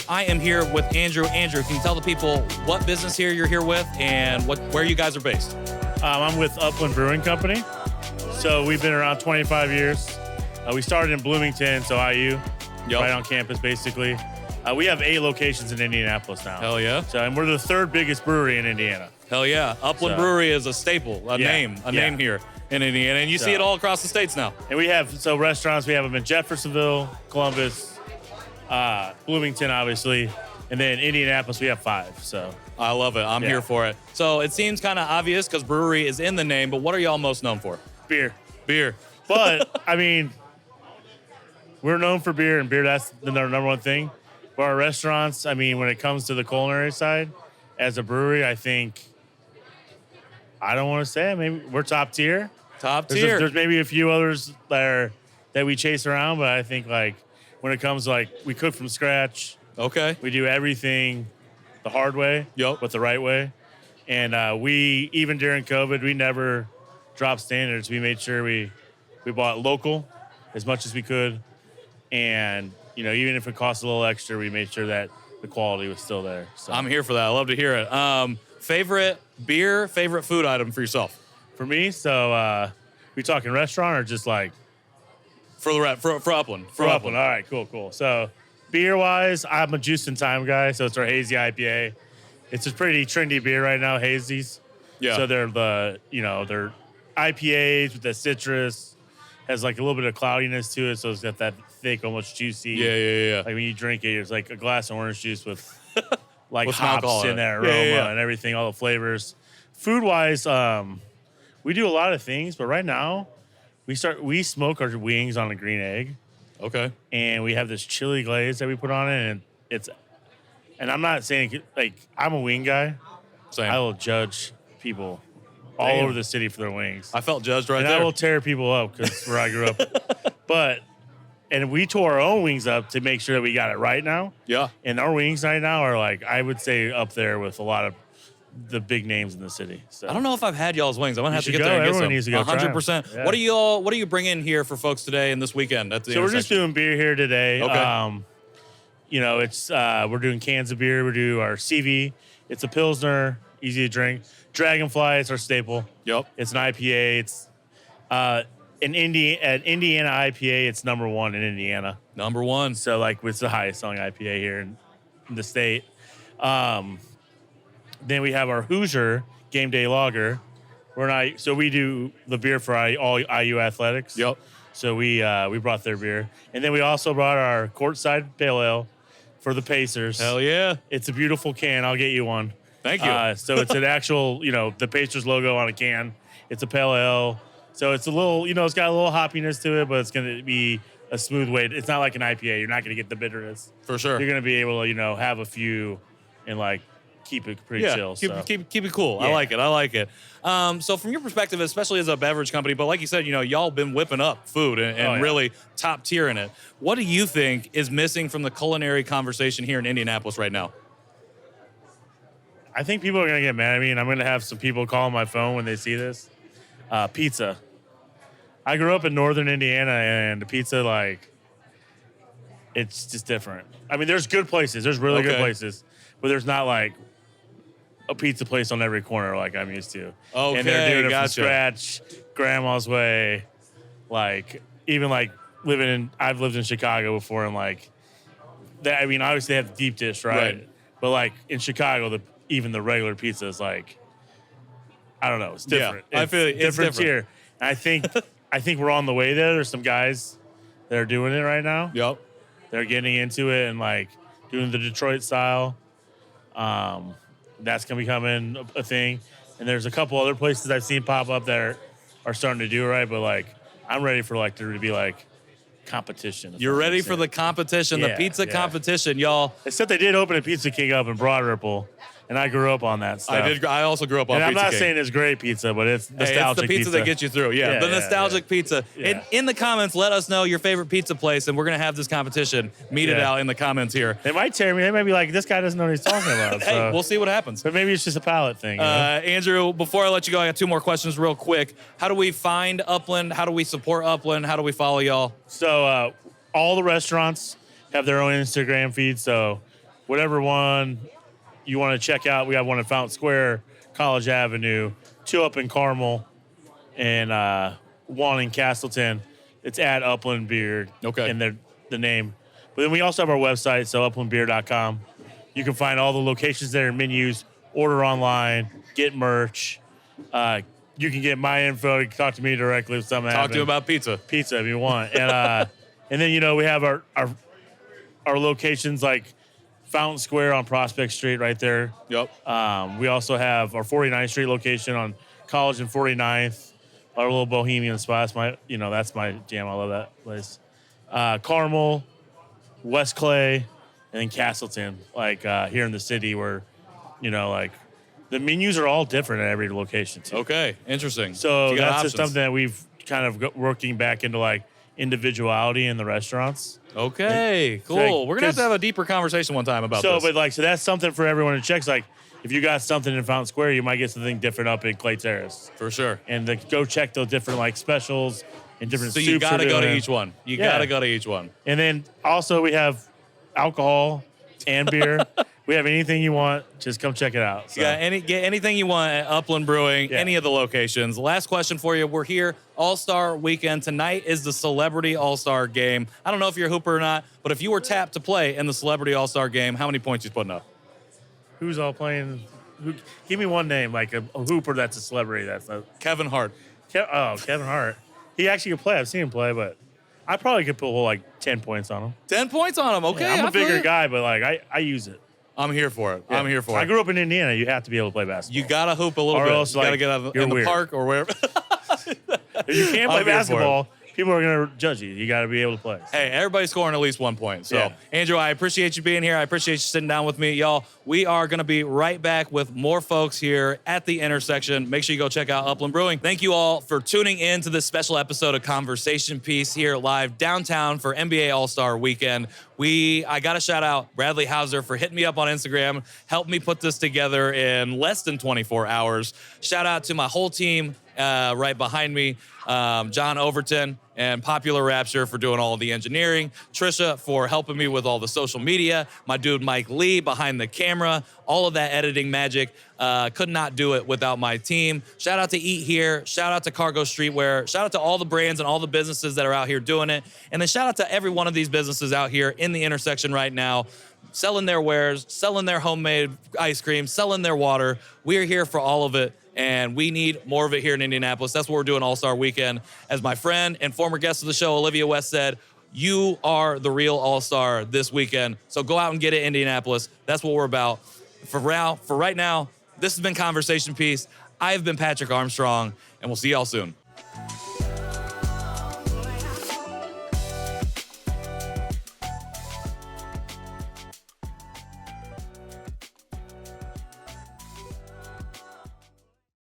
I am here with Andrew. Andrew, can you tell the people what business here you're here with and where you guys are based? I'm with Upland Brewing Company. So we've been around 25 years. We started in Bloomington, so IU, right on campus, basically. We have 8 locations in Indianapolis now. Hell yeah. So, and we're the 3rd biggest brewery in Indiana. Hell yeah. Upland Brewery is a staple, a name here in Indiana. And you see it all across the states now. And we have, restaurants, we have them in Jeffersonville, Columbus, Bloomington, obviously. And then Indianapolis, we have 5. So I love it. I'm here for it. So it seems kind of obvious because brewery is in the name, but what are y'all most known for? Beer. But, I mean, we're known for beer, and beer, that's the number one thing. For our restaurants, I mean, when it comes to the culinary side, as a brewery, I think, I don't want to say it, maybe we're top tier. There's maybe a few others that we chase around, but I think, when it comes to, we cook from scratch. Okay. We do everything the hard way, but the right way. And we, even during COVID, we never dropped standards. We made sure we bought local as much as we could. And, even if it cost a little extra, we made sure that the quality was still there. So I'm here for that. I love to hear it. Favorite beer, favorite food item for yourself? For me, we talking restaurant or just for Upland? For Upland. All right, cool. So beer-wise, I'm a Juice and Time guy, so it's our hazy IPA. It's a pretty trendy beer right now, hazies. Yeah. So they're they're IPAs with the citrus, has a little bit of cloudiness to it, so it's got that thick, almost juicy. Yeah. Like when you drink it, it's like a glass of orange juice with with hops in there, aroma and everything, all the flavors. Food-wise, we do a lot of things, but right now we smoke our wings on a green egg. Okay. And we have this chili glaze that we put on it, and I'm not saying I'm a wing guy. Same. I will judge people all over the city for their wings. I felt judged right there. And I will tear people up because where I grew up. And we tore our own wings up to make sure that we got it right now. Yeah. And our wings right now are I would say up there with a lot of the big names in the city. So I don't know if I've had y'all's wings. I'm gonna have to get there and get Everyone some. needs to go 100%. Yeah. What do you bring in here for folks today and this weekend at the So we're just doing beer here today. Okay. It's we're doing cans of beer. We do our CV. It's a Pilsner, easy to drink. Dragonfly, it's our staple. Yep. It's an IPA. It's an Indiana IPA. It's number 1 in Indiana. Number 1. So it's the highest selling IPA here in the state. Then we have our Hoosier Game Day Lager. So we do the beer for all IU athletics. Yep. So we brought their beer, and then we also brought our courtside pale ale for the Pacers. Hell yeah! It's a beautiful can. I'll get you one. Thank you. So it's an actual, the Pacers logo on a can. It's a pale ale. So it's a little, it's got a little hoppiness to it, but it's going to be a smooth way. It's not like an IPA. You're not going to get the bitterness. For sure. You're going to be able to, have a few and keep it pretty chill. Keep it cool. Yeah. I like it. So from your perspective, especially as a beverage company, but like you said, y'all been whipping up food and really top tier in it. What do you think is missing from the culinary conversation here in Indianapolis right now? I think people are going to get mad at me, and I'm going to have some people call my phone when they see this. Pizza. I grew up in northern Indiana, and the pizza, it's just different. I mean, there's good places. There's really good places. But there's not, a pizza place on every corner like I'm used to. Okay, and they're doing it from scratch, grandma's way. I've lived in Chicago before, and, obviously they have the deep dish, right? But, in Chicago, even the regular pizza is I don't know. It's different. Yeah, I feel it's different here. And I think we're on the way there. There's some guys that are doing it right now. Yep. They're getting into it and doing the Detroit style. That's gonna be becoming a thing. And there's a couple other places I've seen pop up that are starting to do it right. But I'm ready for there to be competition. You're ready for the competition, the pizza competition, y'all. Except they did open a Pizza King up in Broad Ripple, and I grew up on that stuff. I also grew up on Pizza Pizza King. I'm not King. saying it's great pizza, but it's nostalgic it's the pizza that gets you through. Yeah, the nostalgic pizza. Yeah. In the comments, let us know your favorite pizza place, and we're going to have this competition. Meet it out in the comments here. They might tear me. They might be like, this guy doesn't know what he's talking about. Hey, so. we'll see what happens. But maybe it's just a palate thing. Andrew, before I let you go, I got 2 more questions real quick. How do we find Upland? How do we support Upland? How do we follow y'all? So all the restaurants have their own Instagram feed. So whatever one you want to check out. We have one in Fountain Square, College Avenue, 2 up in Carmel, and 1 in Castleton. It's at Upland Beer. Okay. And the name. But then we also have our website, so uplandbeer.com. You can find all the locations there, menus, order online, get merch. You can get my info. You can talk to me directly if something happens. Talk to you about pizza. Pizza if you want. And then, you know, we have our locations like Fountain Square on Prospect Street right there. Yep. We also have our 49th Street location on College and 49th. Our little bohemian spot. That's my jam. I love that place. Carmel, West Clay, and then Castleton, here in the city where, the menus are all different at every location too. Okay, interesting. So you got that's just options. something that we've kind of working back into individuality in the restaurants. Okay, cool. We're gonna have to have a deeper conversation one time about this. So that's something for everyone to check. If you got something in Fountain Square, you might get something different up in Clay Terrace. For sure. And go check those different specials and different So soups. you got to go to doing. each one. You Yeah. got to go to each one. And then also we have alcohol and beer. We have anything you want. Just come check it out. So. Yeah, get anything you want at Upland Brewing, Yeah. any of the locations. Last question for you. We're here, All-Star Weekend. Tonight is the Celebrity All-Star Game. I don't know if you're a hooper or not, but if you were tapped to play in the Celebrity All-Star Game, how many points you putting up? Who's all playing? Give me one name, like a hooper that's a celebrity. Kevin Hart. Kevin Hart. He actually could play. I've seen him play, but I probably could pull 10 points on him. 10 points on him. Okay, Yeah, I'm I a feel bigger you. guy, but I use it. I'm here for it. Yeah. I'm here for I it. grew up in Indiana. You have to be able to play basketball. You got to hoop a little Or bit. else, You got to get out you're in the weird. park or wherever. If you can't play I'm here for basketball, people are going to judge you. You got to be able to play. Hey, everybody's scoring at least 1 point. So, Yeah. Andrew, I appreciate you being here. I appreciate you sitting down with me. Y'all, we are going to be right back with more folks here at the intersection. Make sure you go check out Upland Brewing. Thank you all for tuning in to this special episode of Conversation Piece here live downtown for NBA All-Star Weekend. I got to shout out Bradley Hauser for hitting me up on Instagram, helped me put this together in less than 24 hours. Shout out to my whole team right behind me, John Overton and Popular Rapture for doing all the engineering, Trisha for helping me with all the social media, my dude Mike Lee behind the camera, all of that editing magic. Could not do it without my team. Shout out to Eat Here, shout out to Cargo Streetwear, shout out to all the brands and all the businesses that are out here doing it, and then shout out to every one of these businesses out here in the intersection right now, selling their wares, selling their homemade ice cream, selling their water. We are here for all of it. And we need more of it here in Indianapolis. That's what we're doing All-Star Weekend. As my friend and former guest of the show, Olivia West, said, you are the real All-Star this weekend. So go out and get it, Indianapolis. That's what we're about. For right now, this has been Conversation Piece. I have been Patrick Armstrong, and we'll see y'all soon.